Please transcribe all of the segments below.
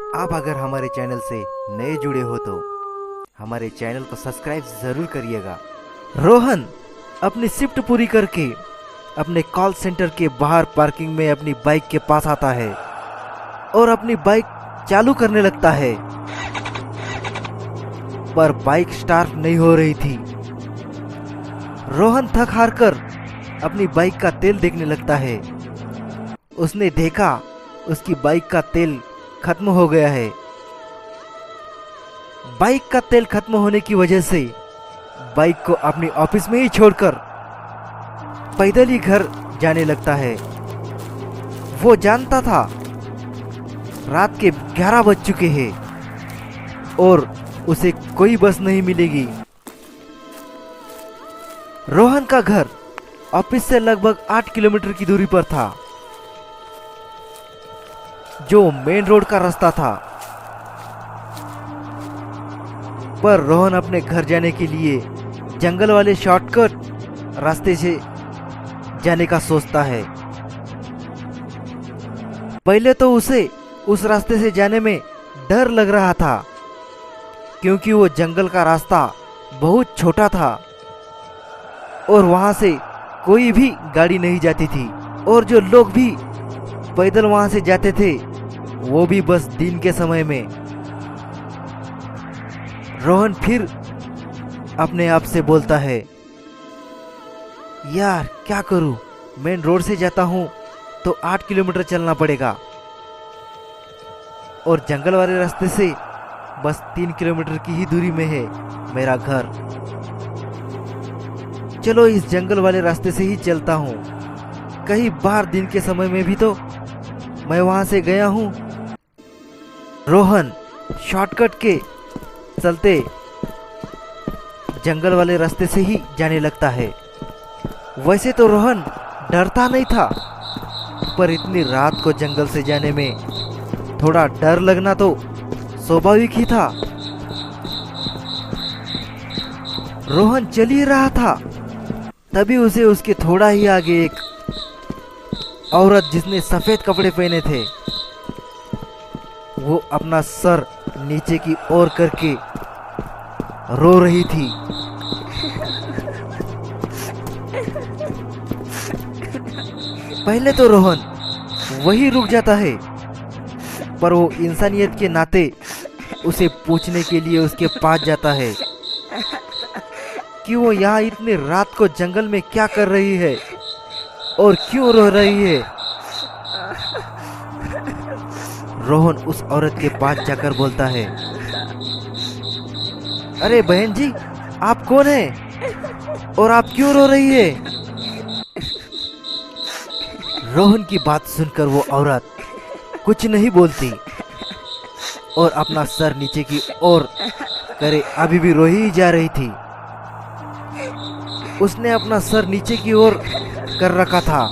आप अगर हमारे चैनल से नए जुड़े हो तो हमारे चैनल को सब्सक्राइब जरूर करिएगा। रोहन अपनी शिफ्ट पूरी करके अपने कॉल सेंटर के बाहर पार्किंग में अपनी बाइक के पास आता है और अपनी बाइक चालू करने लगता है, पर बाइक स्टार्ट नहीं हो रही थी। रोहन थक हार कर अपनी बाइक का तेल देखने लगता है। उसने देखा उसकी बाइक का तेल खत्म हो गया है। बाइक का तेल खत्म होने की वजह से बाइक को अपनी ऑफिस में ही छोड़कर पैदल ही घर जाने लगता है। वो जानता था रात के 11 बज चुके हैं और उसे कोई बस नहीं मिलेगी। रोहन का घर ऑफिस से लगभग 8 किलोमीटर की दूरी पर था, जो मेन रोड का रास्ता था। पर रोहन अपने घर जाने के लिए जंगल वाले शॉर्टकट रास्ते से जाने का सोचता है। पहले तो उसे उस रास्ते से जाने में डर लग रहा था, क्योंकि वो जंगल का रास्ता बहुत छोटा था और वहां से कोई भी गाड़ी नहीं जाती थी, और जो लोग भी पैदल वहां से जाते थे वो भी बस दिन के समय में। रोहन फिर अपने आप से बोलता है, यार क्या करूं, मेन रोड से जाता हूं तो 8 किलोमीटर चलना पड़ेगा और जंगल वाले रास्ते से बस 3 किलोमीटर की ही दूरी में है मेरा घर। चलो इस जंगल वाले रास्ते से ही चलता हूं, कहीं बाहर दिन के समय में भी तो मैं वहां से गया हूं। रोहन शॉर्टकट के चलते जंगल वाले रास्ते से ही जाने लगता है। वैसे तो रोहन डरता नहीं था, पर इतनी रात को जंगल से जाने में थोड़ा डर लगना तो स्वाभाविक ही था। रोहन चल ही रहा था, तभी उसे उसके थोड़ा ही आगे एक औरत जिसने सफेद कपड़े पहने थे, वो अपना सर नीचे की ओर करके रो रही थी। पहले तो रोहन वही रुक जाता है, पर वो इंसानियत के नाते उसे पूछने के लिए उसके पास जाता है कि वो यहाँ इतने रात को जंगल में क्या कर रही है और क्यों रो रही है। रोहन उस औरत के पास जाकर बोलता है, अरे बहन जी, आप कौन हैं और आप क्यों रो रही है? रोहन की बात सुनकर वो औरत कुछ नहीं बोलती और अपना सर नीचे की ओर करे अभी भी रो ही जा रही थी। उसने अपना सर नीचे की ओर कर रखा था,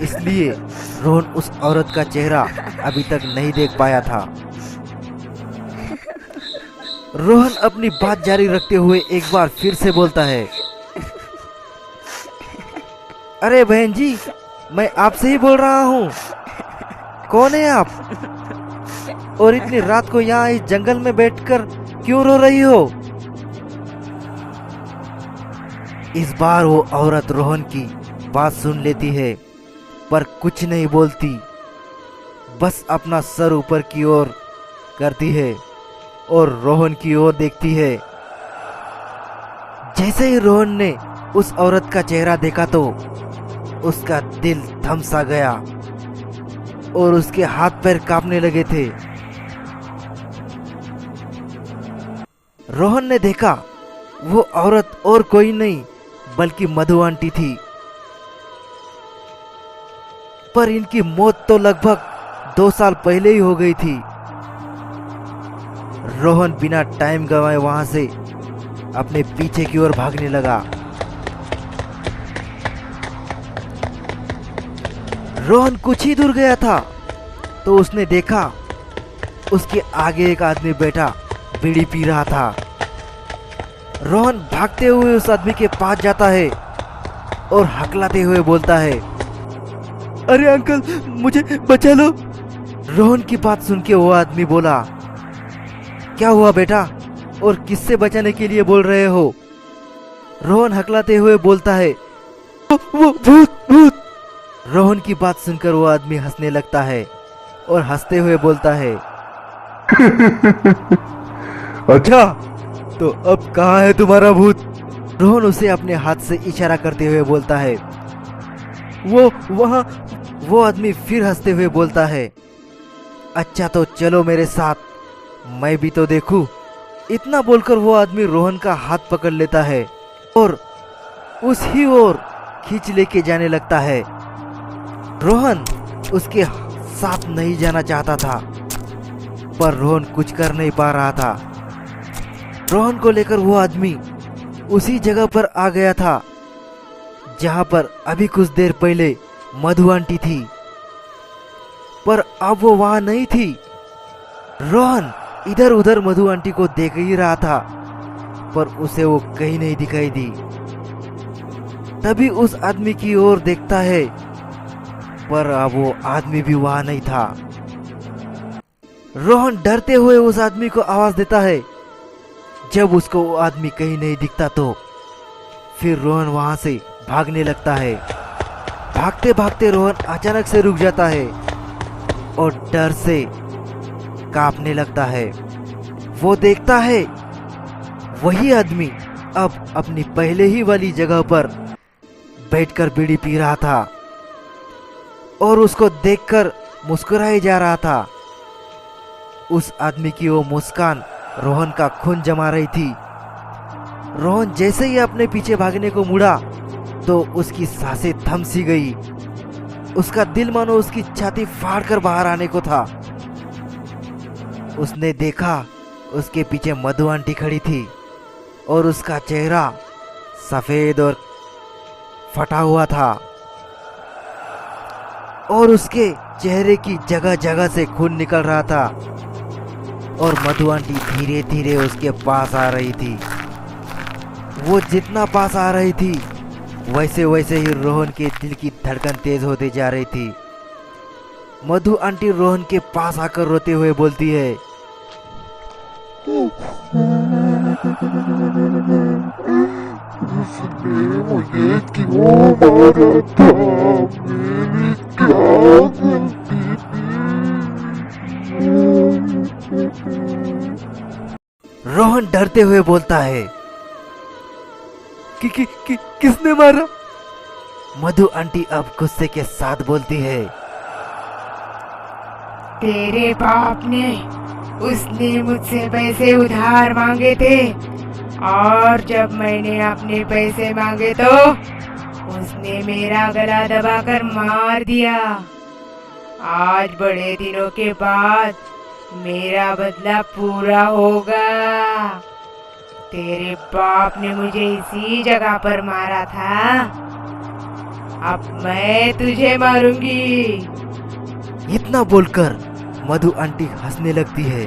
इसलिए रोहन उस औरत का चेहरा अभी तक नहीं देख पाया था। रोहन अपनी बात जारी रखते हुए एक बार फिर से बोलता है, अरे बहन जी, मैं आपसे ही बोल रहा हूँ, कौन है आप और इतनी रात को यहाँ इस जंगल में बैठकर क्यों रो रही हो? इस बार वो औरत रोहन की बात सुन लेती है, पर कुछ नहीं बोलती, बस अपना सर ऊपर की ओर करती है और रोहन की ओर देखती है। जैसे ही रोहन ने उस औरत का चेहरा देखा तो उसका दिल थम सा गया और उसके हाथ पैर कांपने लगे थे। रोहन ने देखा वो औरत और कोई नहीं बल्कि मधु आंटी थी, पर इनकी मौत तो लगभग 2 साल पहले ही हो गई थी। रोहन बिना टाइम गंवाए वहां से अपने पीछे की ओर भागने लगा। रोहन कुछ ही दूर गया था तो उसने देखा उसके आगे एक आदमी बैठा बीड़ी पी रहा था। रोहन भागते हुए उस आदमी के पास जाता है और हकलाते हुए बोलता है, अरे अंकल, मुझे बचा लो। रोहन की बात सुन के वो आदमी बोला, क्या हुआ बेटा, और किससे बचाने के लिए बोल रहे हो? रोहन हकलाते हुए बोलता है, वो भूत भूत। रोहन की बात सुनकर वो आदमी हंसने लगता है और हंसते हुए बोलता है, अच्छा तो अब कहाँ है तुम्हारा भूत? रोहन उसे अपने हाथ से इशारा करते हुए बोलता है, वो वहाँ। वो आदमी फिर हंसते हुए बोलता है, अच्छा तो चलो मेरे साथ, मैं भी तो देखूं। इतना बोलकर वो आदमी रोहन का हाथ पकड़ लेता है और उस ही ओर खींच लेके जाने लगता है। रोहन उसके साथ नहीं जाना चाहता था, पर रोहन कुछ कर नहीं पा रहा था। रोहन को लेकर वो आदमी उसी जगह पर आ गया था जहां पर अभी कुछ देर पहले मधु आंटी थी, पर अब वो वहां नहीं थी। रोहन इधर उधर मधु आंटी को देख ही रहा था, पर उसे वो कहीं नहीं दिखाई दी। तभी उस आदमी की ओर देखता है, पर अब वो आदमी भी वहां नहीं था। रोहन डरते हुए उस आदमी को आवाज देता है। जब उसको वो आदमी कहीं नहीं दिखता तो फिर रोहन वहां से भागने लगता है। भागते भागते रोहन अचानक से रुक जाता है और डर से कांपने लगता है। वो देखता है वही आदमी अब अपनी पहले ही वाली जगह पर बैठकर बीड़ी पी रहा था और उसको देखकर मुस्कुराए जा रहा था। उस आदमी की वो मुस्कान रोहन का खून जमा रही थी। रोहन जैसे ही अपने पीछे भागने को मुड़ा तो उसकी सांसें थम सी गई। उसका दिल मानो उसकी छाती फाड़कर बाहर आने को था। उसने देखा उसके पीछे मधु आंटी खड़ी थी और उसका चेहरा सफेद और फटा हुआ था और उसके चेहरे की जगह जगह से खून निकल रहा था और मधु आंटी धीरे धीरे उसके पास आ रही थी। वो जितना पास आ रही थी वैसे वैसे ही रोहन के दिल की धड़कन तेज होती जा रही थी। मधु आंटी रोहन के पास आकर रोते हुए बोलती है, उसने मुझे क्यों मारा था? मेरी क्या गलती थी? रोहन डरते हुए बोलता है, किसने मारा? मधु आंटी अब गुस्से के साथ बोलती है, तेरे बाप ने, उसने मुझसे पैसे उधार मांगे थे और जब मैंने अपने पैसे मांगे तो उसने मेरा गला दबाकर मार दिया। आज बड़े दिनों के बाद मेरा बदला पूरा होगा। तेरे बाप ने मुझे इसी जगह पर मारा था, अब मैं तुझे मारूंगी। इतना बोलकर मधु आंटी हंसने लगती है।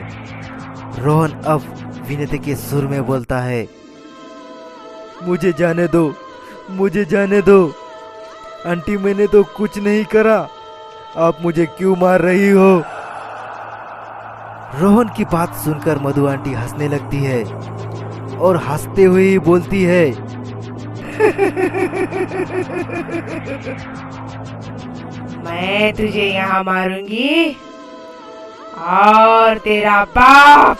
रोहन अब विनती के सुर में बोलता है, मुझे जाने दो, मुझे जाने दो। आंटी मैंने तो कुछ नहीं करा, आप मुझे क्यों मार रही हो? रोहन की बात सुनकर मधु आंटी हंसने लगती है और हंसते हुए ही बोलती है, मैं तुझे यहाँ मारूंगी और तेरा बाप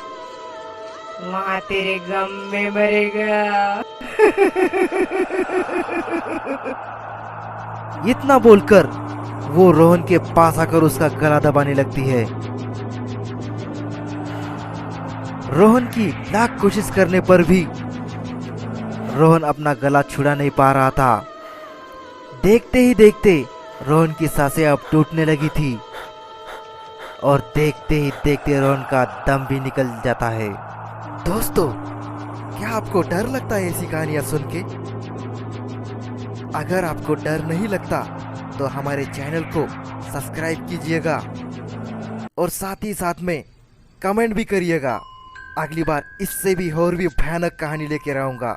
वहाँ तेरे गम में मरेगा। इतना बोलकर वो रोहन के पास आकर उसका गला दबाने लगती है। रोहन की लाख कोशिश करने पर भी रोहन अपना गला छुड़ा नहीं पा रहा था। देखते ही देखते रोहन की सांसें अब टूटने लगी थी और देखते ही देखते रोहन का दम भी निकल जाता है। दोस्तों, क्या आपको डर लगता है ऐसी कहानियां सुन के? अगर आपको डर नहीं लगता तो हमारे चैनल को सब्सक्राइब कीजिएगा और साथ ही साथ में कमेंट भी करिएगा। अगली बार इससे भी और भी भयानक कहानी लेकर आऊंगा।